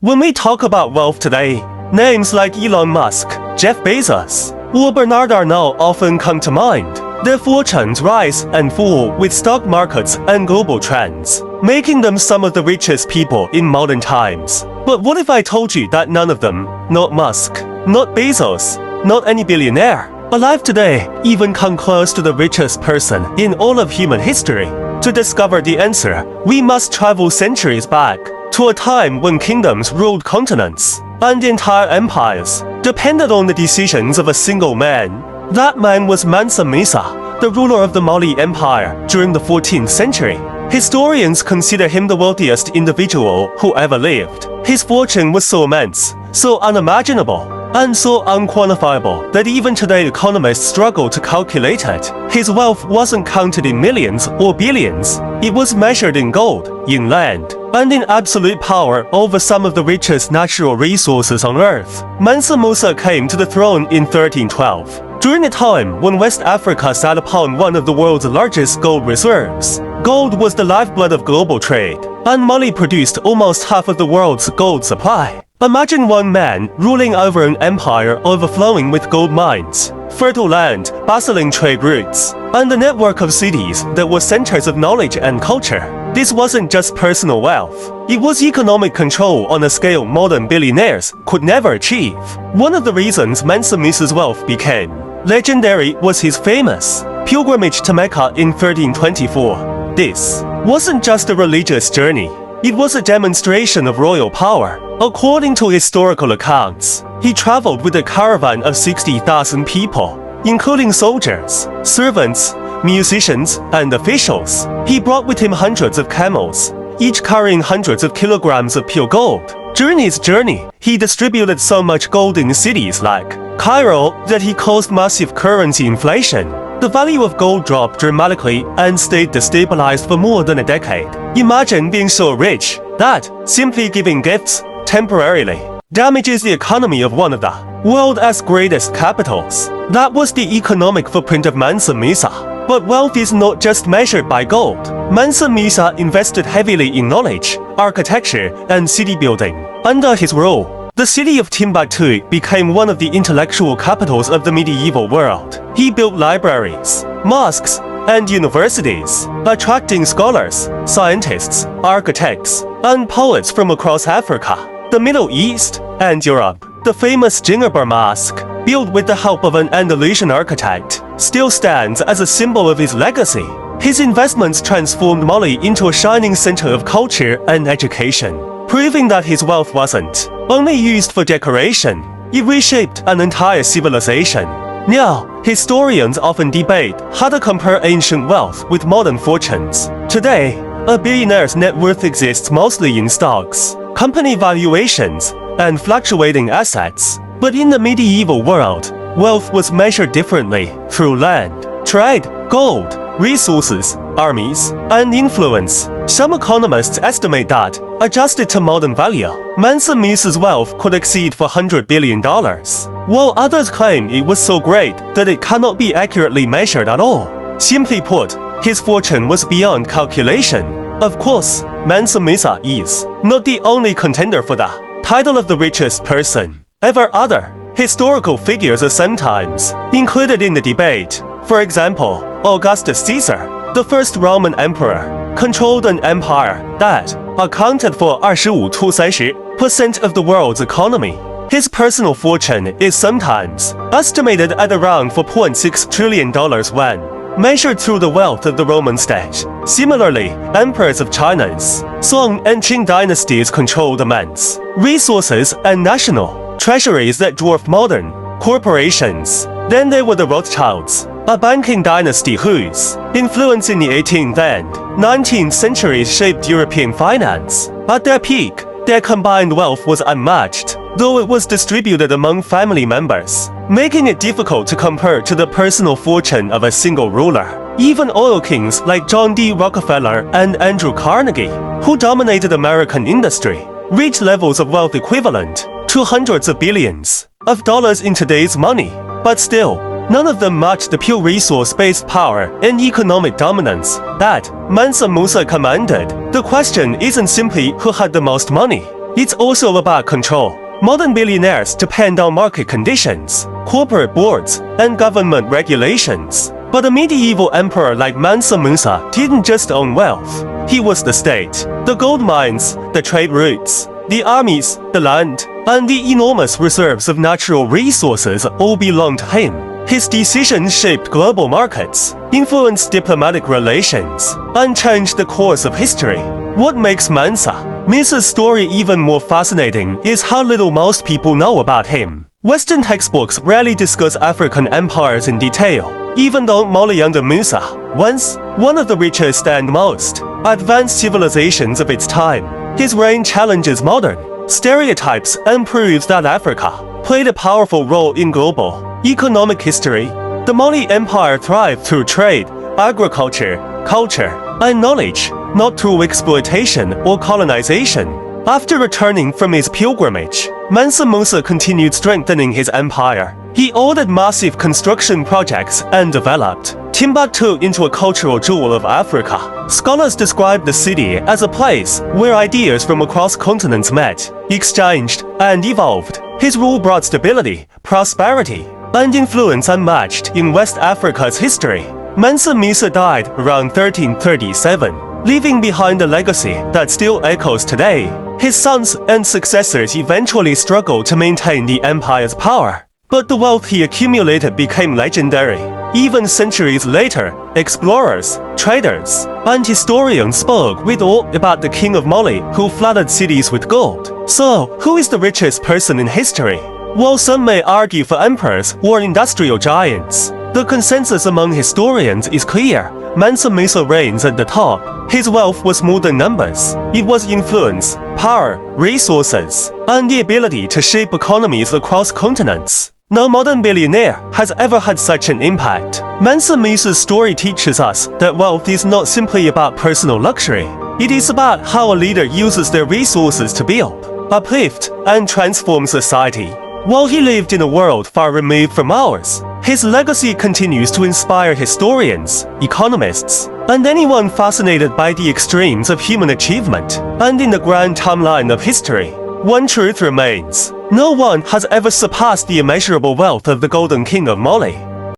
When we talk about wealth today, names like Elon Musk, Jeff Bezos, or Bernard Arnault often come to mind. Their fortunes rise and fall with stock markets and global trends, making them some of the richest people in modern times. But what if I told you that none of them, not Musk, not Bezos, not any billionaire, alive today, even come close to the richest person in all of human history? To discover the answer, we must travel centuries back to a time when kingdoms ruled continents and entire empires depended on the decisions of a single man. That man was Mansa Musa, the ruler of the Mali Empire during the 14th century. Historians consider him the wealthiest individual who ever lived. His fortune was so immense, so unimaginable, and so unquantifiable that even today economists struggle to calculate it. His wealth wasn't counted in millions or billions. It was measured in gold, in land, and in absolute power over some of the richest natural resources on Earth. Mansa Musa came to the throne in 1312, during a time when West Africa sat upon one of the world's largest gold reserves. Gold was the lifeblood of global trade, and Mali produced almost half of the world's gold supply. Imagine one man ruling over an empire overflowing with gold mines, fertile land, bustling trade routes, and a network of cities that were centers of knowledge and culture. This wasn't just personal wealth. It was economic control on a scale modern billionaires could never achieve. One of the reasons Mansa Musa's wealth became legendary was his famous pilgrimage to Mecca in 1324. This wasn't just a religious journey. It was a demonstration of royal power. According to historical accounts, he traveled with a caravan of 60,000 people, including soldiers, servants, musicians, and officials. He brought with him hundreds of camels, each carrying hundreds of kilograms of pure gold. During his journey, he distributed so much gold in cities like Cairo that he caused massive currency inflation. The value of gold dropped dramatically and stayed destabilized for more than a decade. Imagine being so rich that simply giving gifts temporarily damages the economy of one of the world's greatest capitals. That was the economic footprint of Mansa Musa. But wealth is not just measured by gold. Mansa Musa invested heavily in knowledge, architecture, and city building. Under his rule, the city of Timbuktu became one of the intellectual capitals of the medieval world. He built libraries, mosques, and universities, attracting scholars, scientists, architects, and poets from across Africa, the Middle East, and Europe. The famous Gingerbread Mosque, built with the help of an Andalusian architect, still stands as a symbol of his legacy. His investments transformed Mali into a shining center of culture and education, proving that his wealth wasn't only used for decoration. It reshaped an entire civilization. Now, historians often debate how to compare ancient wealth with modern fortunes. Today, a billionaire's net worth exists mostly in stocks, company valuations, and fluctuating assets. But in the medieval world, wealth was measured differently through land, trade, gold, resources, armies, and influence. Some economists estimate that, adjusted to modern value, Mansa Musa's wealth could exceed $400 billion, while others claim it was so great that it cannot be accurately measured at all. Simply put, his fortune was beyond calculation. Of course, Mansa Musa is not the only contender for the title of the richest person ever. Other historical figures are sometimes included in the debate. For example, Augustus Caesar, the first Roman emperor, controlled an empire that accounted for 25–30% of the world's economy. His personal fortune is sometimes estimated at around $4.6 trillion when measured through the wealth of the Roman state. Similarly, emperors of China's Song and Qing dynasties controlled immense resources and national treasuries that dwarf modern corporations. Then there were the Rothschilds, a banking dynasty whose influence in the 18th and 19th centuries shaped European finance. At their peak, their combined wealth was unmatched, though it was distributed among family members, making it difficult to compare to the personal fortune of a single ruler. Even oil kings like John D. Rockefeller and Andrew Carnegie, who dominated American industry, reached levels of wealth equivalent to hundreds of billions of dollars in today's money. But still, none of them matched the pure resource-based power and economic dominance that Mansa Musa commanded. The question isn't simply who had the most money. it's also about control. Modern billionaires depend on market conditions, corporate boards, and government regulations. But a medieval emperor like Mansa Musa didn't just own wealth. He was the state. The gold mines, the trade routes, the armies, the land, and the enormous reserves of natural resources all belonged to him. His decisions shaped global markets, influenced diplomatic relations, and changed the course of history. What makes Mansa Musa's story even more fascinating is how little most people know about him. Western textbooks rarely discuss African empires in detail, even though Mali under Musa, once one of the richest and most advanced civilizations of its time. His reign challenges modern stereotypes and proves that Africa played a powerful role in global economic history. The Mali Empire thrived through trade, agriculture, culture, and knowledge, not through exploitation or colonization. After returning from his pilgrimage, Mansa Musa continued strengthening his empire. He ordered massive construction projects and developed Timbuktu into a cultural jewel of Africa. Scholars describe the city as a place where ideas from across continents met, exchanged, and evolved. His rule brought stability, prosperity, and influence unmatched in West Africa's history. Mansa Musa died around 1337, leaving behind a legacy that still echoes today. His sons and successors eventually struggled to maintain the empire's power, but the wealth he accumulated became legendary. Even centuries later, explorers, traders, and historians spoke with awe about the king of Mali who flooded cities with gold. So, who is the richest person in history? While some may argue for emperors or industrial giants, the consensus among historians is clear. Mansa Musa reigns at the top. His wealth was more than numbers. It was influence, power, resources, and the ability to shape economies across continents. No modern billionaire has ever had such an impact. Mansa Musa's story teaches us that wealth is not simply about personal luxury. It is about how a leader uses their resources to build, uplift, and transform society. While he lived in a world far removed from ours, his legacy continues to inspire historians, economists, and anyone fascinated by the extremes of human achievement. And in the grand timeline of history, one truth remains: no one has ever surpassed the immeasurable wealth of the Golden King of Mali.